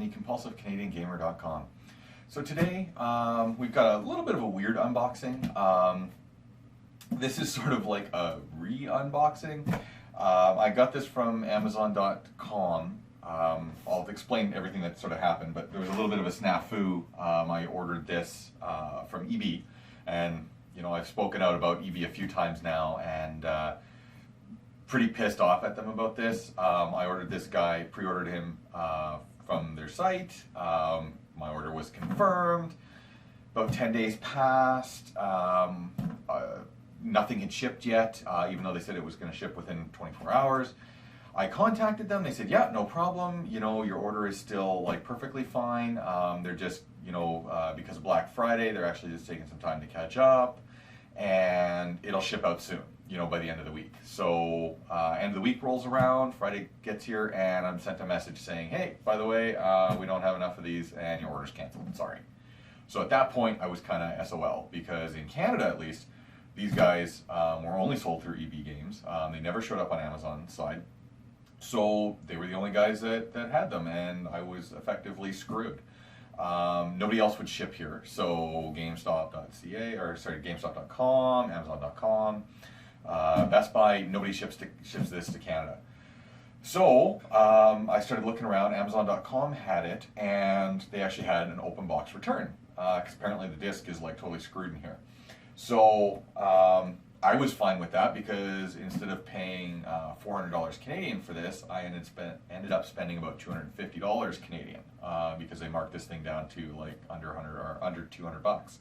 TheCompulsiveCanadianGamer.com. So today we've got a little bit of a weird unboxing. This is sort of like a re-unboxing. I got this from Amazon.com. I'll explain everything that sort of happened, but there was a little bit of a snafu. I ordered this from EB, and you know, I've spoken out about EB a few times now, and pretty pissed off at them about this. I ordered this guy, pre-ordered him from their site. My order was confirmed. About 10 days passed. Nothing had shipped yet, even though they said it was going to ship within 24 hours. I contacted them. They said, yeah, no problem. You know, your order is still like perfectly fine. They're just, you know, because of Black Friday, they're actually just taking some time to catch up, and it'll ship out soon, you know, by the end of the week. So end of the week rolls around, Friday gets here, and I'm sent a message saying, hey, by the way, we don't have enough of these and your order's canceled, sorry. So at that point, I was kind of SOL, because in Canada at least, these guys were only sold through EB Games. They never showed up on Amazon's side. So they were the only guys that had them, and I was effectively screwed. Nobody else would ship here. So GameStop.ca, or sorry, GameStop.com, Amazon.com, Best Buy, nobody ships this to Canada. So I started looking around. Amazon.com had it, and they actually had an open box return, because apparently the disc is like totally screwed in here. So I was fine with that, because instead of paying $400 Canadian for this, I ended up spending about $250 Canadian, because they marked this thing down to like under 100 or under 200 bucks.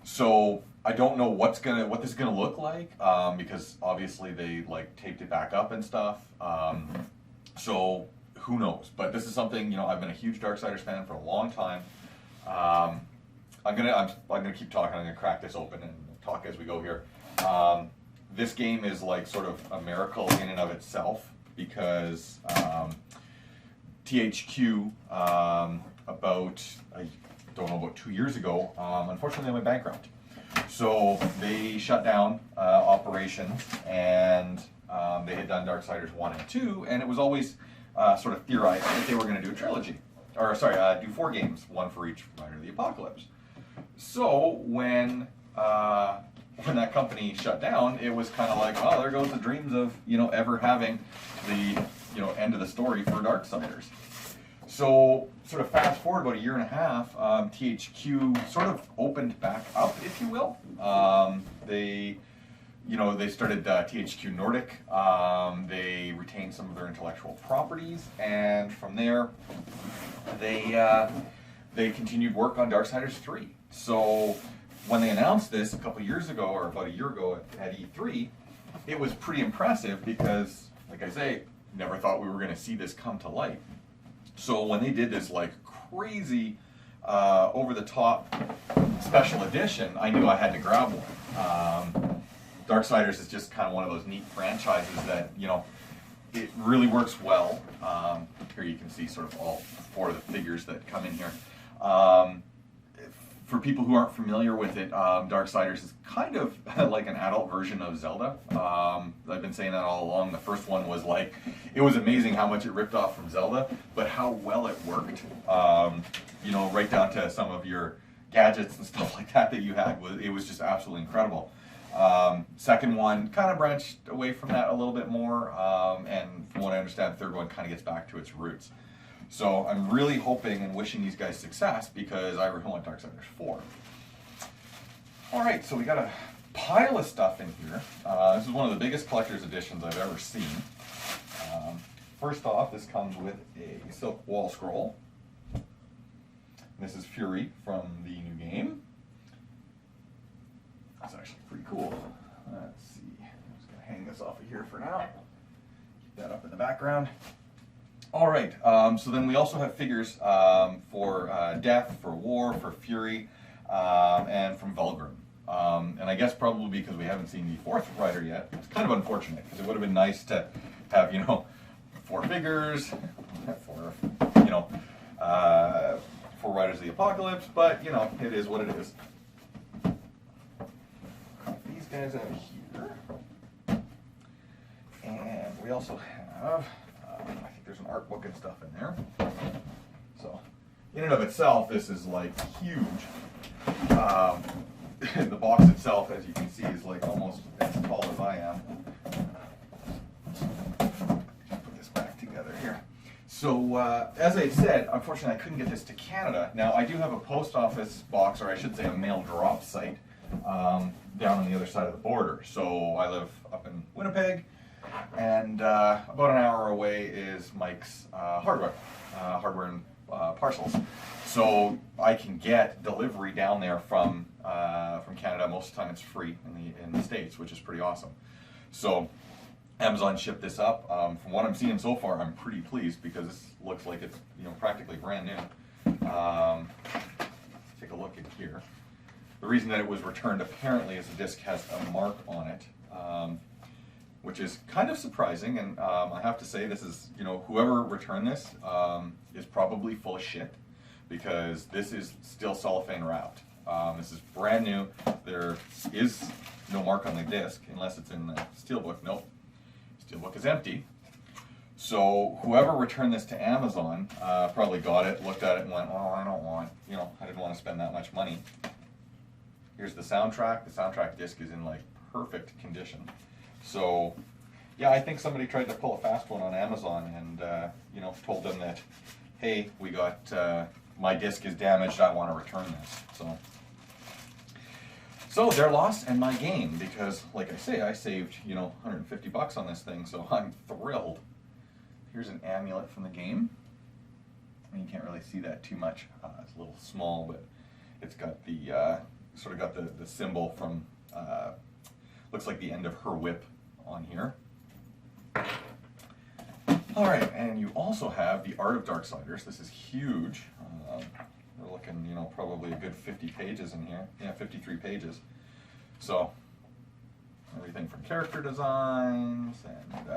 So I don't know what this is gonna look like, because obviously they like taped it back up and stuff. So who knows? But this is something, you know, I've been a huge Darksiders fan for a long time. I'm gonna keep talking. I'm gonna crack this open and talk as we go here. This game is like sort of a miracle in and of itself, because THQ about, I don't know, about 2 years ago, unfortunately they went bankrupt. So they shut down operations, and they had done Darksiders 1 and 2, and it was always sort of theorized that they were going to do a trilogy, or sorry, do 4 games, one for each Rider of the Apocalypse. So when that company shut down, it was kind of like, oh, there goes the dreams of, you know, ever having the, you know, end of the story for Darksiders. So sort of fast forward about a year and a half, THQ sort of opened back up, if you will. They started THQ Nordic. They retained some of their intellectual properties, and from there, they continued work on Darksiders 3. So when they announced this a couple years ago, or about a year ago at E3, it was pretty impressive, because, like I say, never thought we were going to see this come to light. So when they did this like crazy, over-the-top special edition, I knew I had to grab one. Darksiders is just kind of one of those neat franchises that, you know, it really works well. Here you can see sort of all 4 of the figures that come in here. For people who aren't familiar with it, Darksiders is kind of like an adult version of Zelda. I've been saying that all along. The first one was like, it was amazing how much it ripped off from Zelda, but how well it worked. You know, right down to some of your gadgets and stuff like that you had. It was just absolutely incredible. Second one kind of branched away from that a little bit more, and from what I understand, the third one kind of gets back to its roots. So I'm really hoping and wishing these guys success, because I really want Darksiders 4. Alright, so we got a pile of stuff in here. This is one of the biggest collector's editions I've ever seen. First off, this comes with a silk wall scroll. This is Fury from the new game. That's actually pretty cool. Let's see. I'm just going to hang this off of here for now. Keep that up in the background. All right, so then we also have figures for Death, for War, for Fury, and from Vulgrim. And I guess probably because we haven't seen the 4th Rider yet, it's kind of unfortunate, because it would have been nice to have, you know, 4 figures, for, you know, 4 Riders of the Apocalypse, but, you know, it is what it is. These guys out here. And we also have, I think there's an art book and stuff in there. So So in and of itself, this is like huge. The box itself, as you can see, is like almost as tall as I am. Put this back together here. So as I said, unfortunately I couldn't get this to Canada. Now I do have a post office box, or I should say a mail drop site, down on the other side of the border. So I live up in Winnipeg, and about an hour away is Mike's hardware and parcels. So I can get delivery down there from Canada. Most of the time it's free in the States, which is pretty awesome. So Amazon shipped this up. From what I'm seeing so far, I'm pretty pleased because this looks like it's practically brand new. Take a look in here. The reason that it was returned apparently is the disc has a mark on it, which is kind of surprising. And I have to say, this is whoever returned this is probably full of shit, because this is still cellophane wrapped. This is brand new. There is no mark on the disc unless it's in the steelbook. Nope. Steelbook is empty. So whoever returned this to Amazon probably got it, looked at it, and went, "Oh, I don't want, I didn't want to spend that much money." Here's the soundtrack. The soundtrack disc is in like perfect condition. So yeah, I think somebody tried to pull a fast one on Amazon and told them that, hey, we got my disc is damaged. I want to return this. So their loss and my gain, because like I say, I saved, $150 on this thing, so I'm thrilled. Here's an amulet from the game. I mean, you can't really see that too much. It's a little small, but it's got the, sort of got the symbol from, looks like the end of her whip on here. All right, and you also have the Art of Darksiders. This is huge. We're looking, probably a good 50 pages in here. Yeah, 53 pages. So, everything from character designs and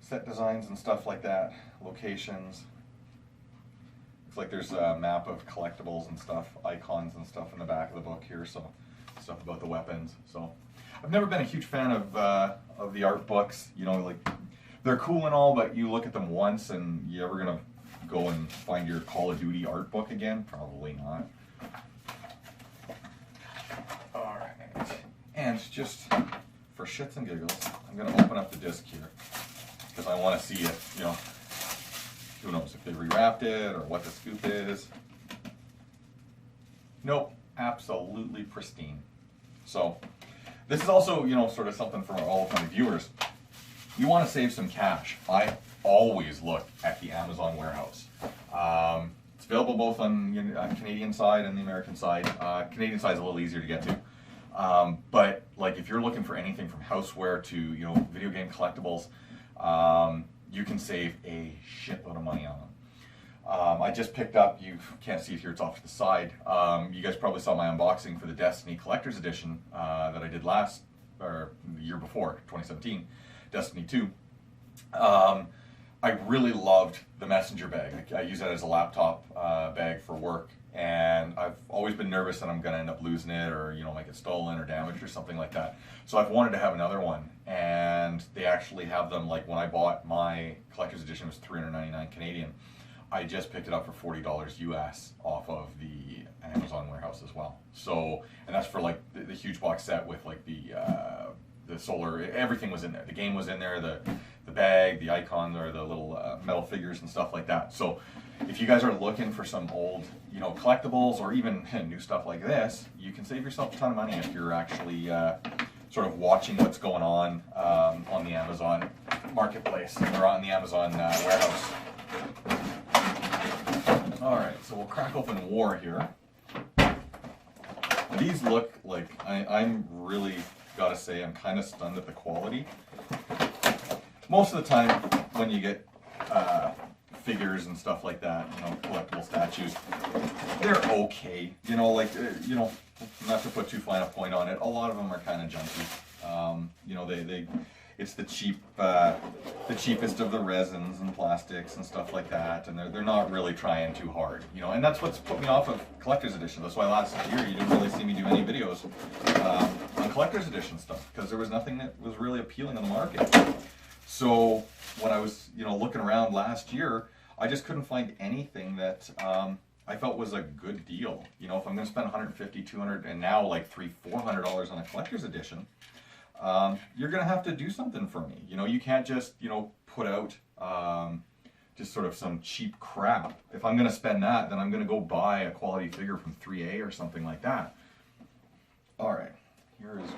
set designs and stuff like that, locations. Looks like there's a map of collectibles and stuff, icons and stuff in the back of the book here, so stuff about the weapons. So, I've never been a huge fan of the art books. Like, they're cool and all, but you look at them once and you ever gonna go and find your Call of Duty art book again? Probably not. Alright. And just for shits and giggles, I'm gonna open up the disc here, because I want to see it, who knows if they rewrapped it or what the scoop is. Nope, absolutely pristine. So this is also, sort of something for all of my viewers. You want to save some cash. I always look at the Amazon warehouse. It's available both on the Canadian side and the American side. Canadian side is a little easier to get to. But like if you're looking for anything from houseware to video game collectibles, you can save a shitload of money on them. I just picked up, you can't see it here, it's off to the side. You guys probably saw my unboxing for the Destiny Collector's Edition that I did the year before, 2017, Destiny 2. I really loved the messenger bag. I use that as a laptop bag for work, and I've always been nervous that I'm going to end up losing it or might get stolen or damaged or something like that. So I've wanted to have another one, and they actually have them. Like when I bought my collector's edition, it was $399 Canadian. I just picked it up for $40 US off of the Amazon warehouse as well. So, and that's for like the huge box set with like the solar, everything was in there. The game was in there, the bag, the icons, or the little metal figures and stuff like that. So if you guys are looking for some old, collectibles or even new stuff like this, you can save yourself a ton of money if you're actually sort of watching what's going on the Amazon marketplace or on the Amazon warehouse. All right, so we'll crack open War here. These look like, I'm really gotta say, I'm kind of stunned at the quality. Most of the time when you get figures and stuff like that, collectible statues, they're okay. Not to put too fine a point on it, a lot of them are kind of junky. It's the cheapest of the resins and plastics and stuff like that, and they're not really trying too hard, and that's what's put me off of collector's edition. That's why last year you didn't really see me do any videos on collector's edition stuff, because there was nothing that was really appealing on the market. So when I was looking around last year, I just couldn't find anything that I felt was a good deal. You know, if I'm going to spend 150, 200, and now like $300, $400 on a collector's edition, you're going to have to do something for me. You know, you can't just, you know, put out just sort of some cheap crap. If I'm going to spend that, then I'm going to go buy a quality figure from 3A or something like that. All right, here is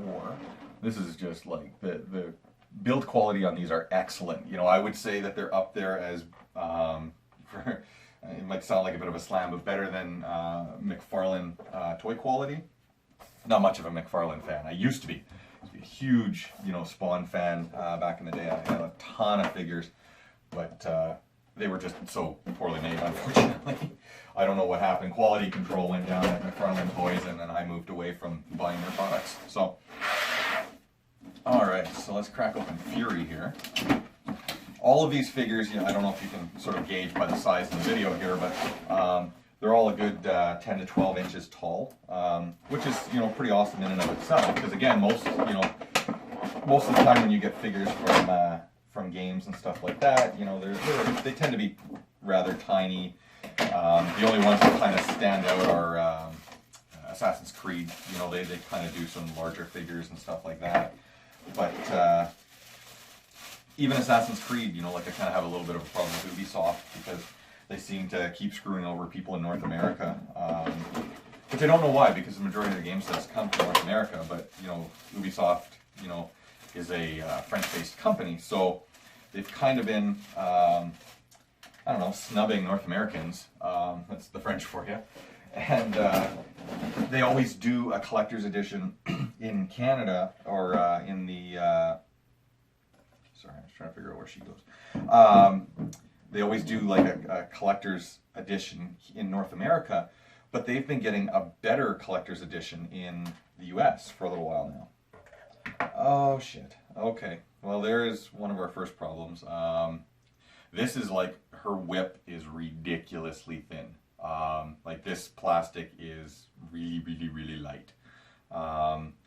more. This is just like the build quality on these are excellent. You know, I would say that they're up there as, it might sound like a bit of a slam, but better than McFarlane toy quality. Not much of a McFarlane fan. I used to be a huge, you know, Spawn fan back in the day. I had a ton of figures, but they were just so poorly made, unfortunately. I don't know what happened. Quality control went down at McFarlane Toys, and then I moved away from buying their products. So, all right, so let's crack open Fury here. All of these figures, you know, I don't know if you can sort of gauge by the size in the video here, but they're all a good 10 to 12 inches tall, which is, you know, pretty awesome in and of itself. Because again, most of the time when you get figures from games and stuff like that, you know, they tend to be rather tiny. The only ones that kind of stand out are Assassin's Creed. You know, they kind of do some larger figures and stuff like that. But even Assassin's Creed, you know, like I kind of have a little bit of a problem with Ubisoft because they seem to keep screwing over people in North America, which I don't know why, because the majority of the game sets come from North America. But you know, Ubisoft, you know, is a French-based company, so they've kind of been, I don't know, snubbing North Americans. That's the French for you. And they always do a collector's edition in Canada or in the. Sorry, I was trying to figure out where she goes. They always do like a collector's edition in North America, but they've been getting a better collector's edition in the US for a little while now. Oh shit. Okay. Well, there is one of our first problems. This is like, her whip is ridiculously thin. Like this plastic is really, really, really light.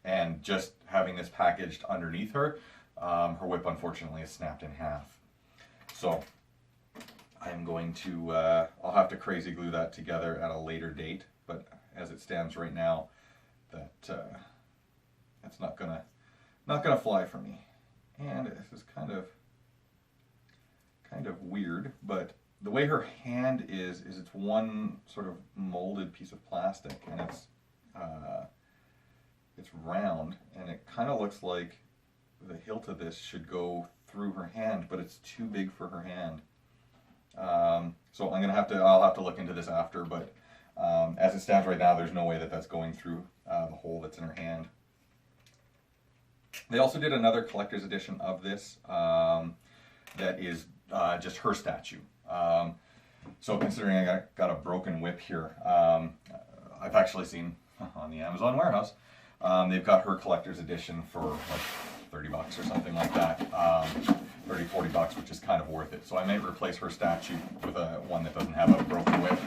And just having this packaged underneath her, her whip unfortunately is snapped in half. So I'm going to, I'll have to crazy glue that together at a later date, but as it stands right now, that's not gonna fly for me. And this is kind of weird, but the way her hand is it's one sort of molded piece of plastic, and it's round, and it kind of looks like the hilt of this should go through her hand, but it's too big for her hand. So I'll have to look into this after, but as it stands right now, there's no way that that's going through the hole that's in her hand. They also did another collector's edition of this that is just her statue. So considering I got a broken whip here, I've actually seen on the Amazon warehouse, they've got her collector's edition for like $30 or something like that, 30, 40 bucks, which is kind of worth it. So I may replace her statue with one that doesn't have a broken whip.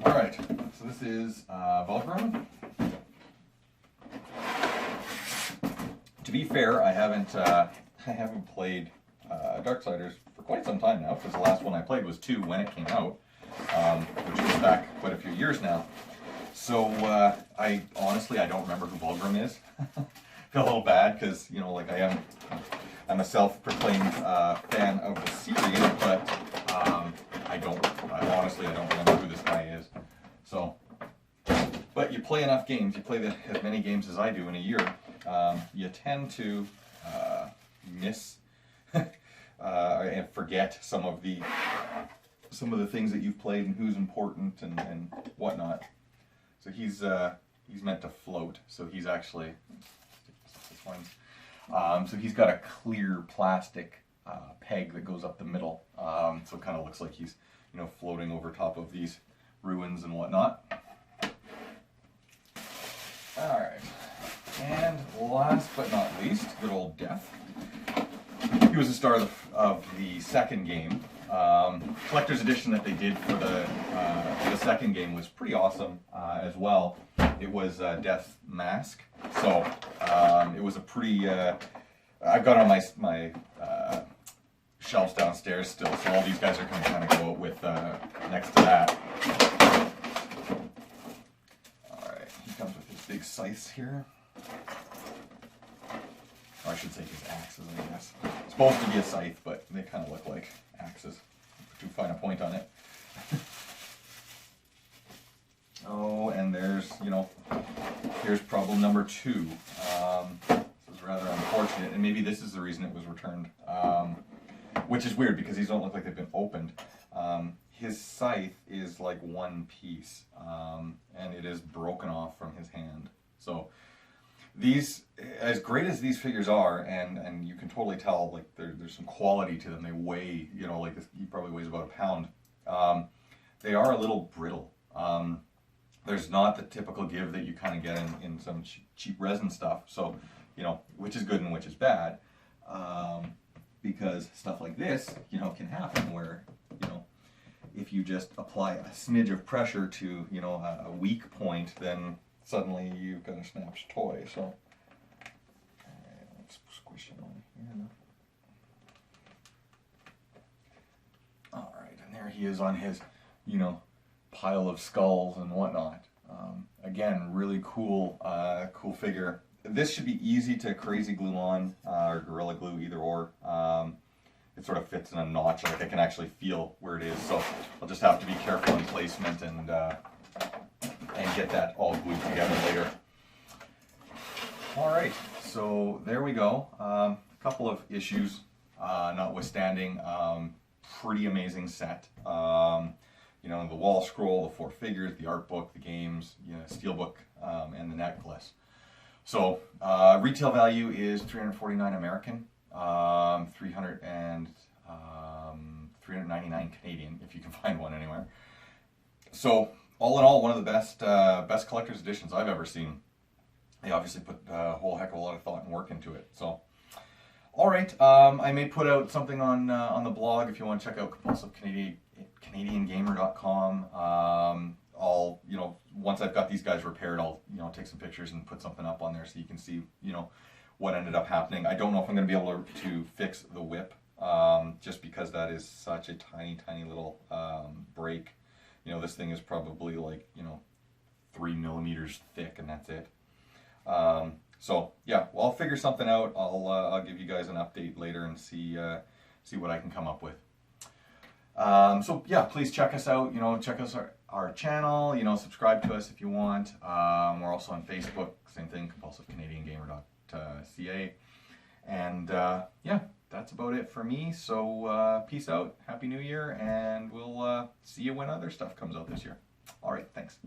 All right, so this is Volgrim. To be fair, I haven't played Darksiders for quite some time now, because the last one I played was 2 when it came out, which goes back quite a few years now. So I honestly don't remember who Volgrim is. Feel a little bad because, you know, like I'm a self-proclaimed fan of the series, but I honestly don't remember who this guy is. So, but you play enough games, you play as many games as I do in a year, you tend to miss and forget some of the things that you've played and who's important and whatnot. So he's meant to float. So he's actually this one. So he's got a clear plastic peg that goes up the middle. So it kind of looks like he's, you know, floating over top of these ruins and whatnot. All right. And last but not least, good old Death. He was the star of the second game. Collector's edition that they did for the second game was pretty awesome as well. It was Death's mask. So it was a pretty. I've got on my shelves downstairs still, so all these guys are going to kind of go out with next to that. Alright, he comes with his big scythes here. Or I should say his axes, I guess. It's supposed to be a scythe, but they kind of look like axes. Too fine a point on it. Oh, and there's, you know, here's problem number 2. This is rather unfortunate, and maybe this is the reason it was returned. Which is weird because these don't look like they've been opened. His scythe is like one piece, and it is broken off from his hand. So these, as great as these figures are, and you can totally tell, like there's some quality to them. They weigh, you know, like this, he probably weighs about a pound. They are a little brittle. There's not the typical give that you kind of get in some cheap resin stuff. So, you know, which is good and which is bad. Because stuff like this, you know, can happen where, you know, if you just apply a smidge of pressure to, you know, a weak point, then suddenly you've got a snapped toy. So, let's squish him on here. All right, and there he is on his, you know, pile of skulls and whatnot. Again, really cool, cool figure. This should be easy to crazy glue on, or Gorilla Glue, either or. It sort of fits in a notch, like I can actually feel where it is. So I'll just have to be careful in placement and get that all glued together later. All right, so there we go. A couple of issues, notwithstanding. Pretty amazing set. You know, the wall scroll, the 4 figures, the art book, the games, you know, steelbook, and the necklace. So retail value is $349 American, 399 Canadian if you can find one anywhere. So all in all, one of the best collector's editions I've ever seen. They obviously put a whole heck of a lot of thought and work into it. So, all right, I may put out something on the blog if you want to check out CompulsiveCanadianGamer.com. I'll, you know, once I've got these guys repaired, I'll, you know, take some pictures and put something up on there so you can see, you know, what ended up happening. I don't know if I'm going to be able to fix the whip, just because that is such a tiny, tiny little break. You know, this thing is probably like, you know, 3 millimeters thick, and that's it. So yeah, well, I'll figure something out. I'll give you guys an update later and see what I can come up with. So yeah, please check us out. You know, check us our channel. You know, subscribe to us if you want. We're also on Facebook. Same thing, CompulsiveCanadianGamer.ca. And yeah, that's about it for me. So peace out, Happy New Year, and we'll see you when other stuff comes out this year. All right, thanks.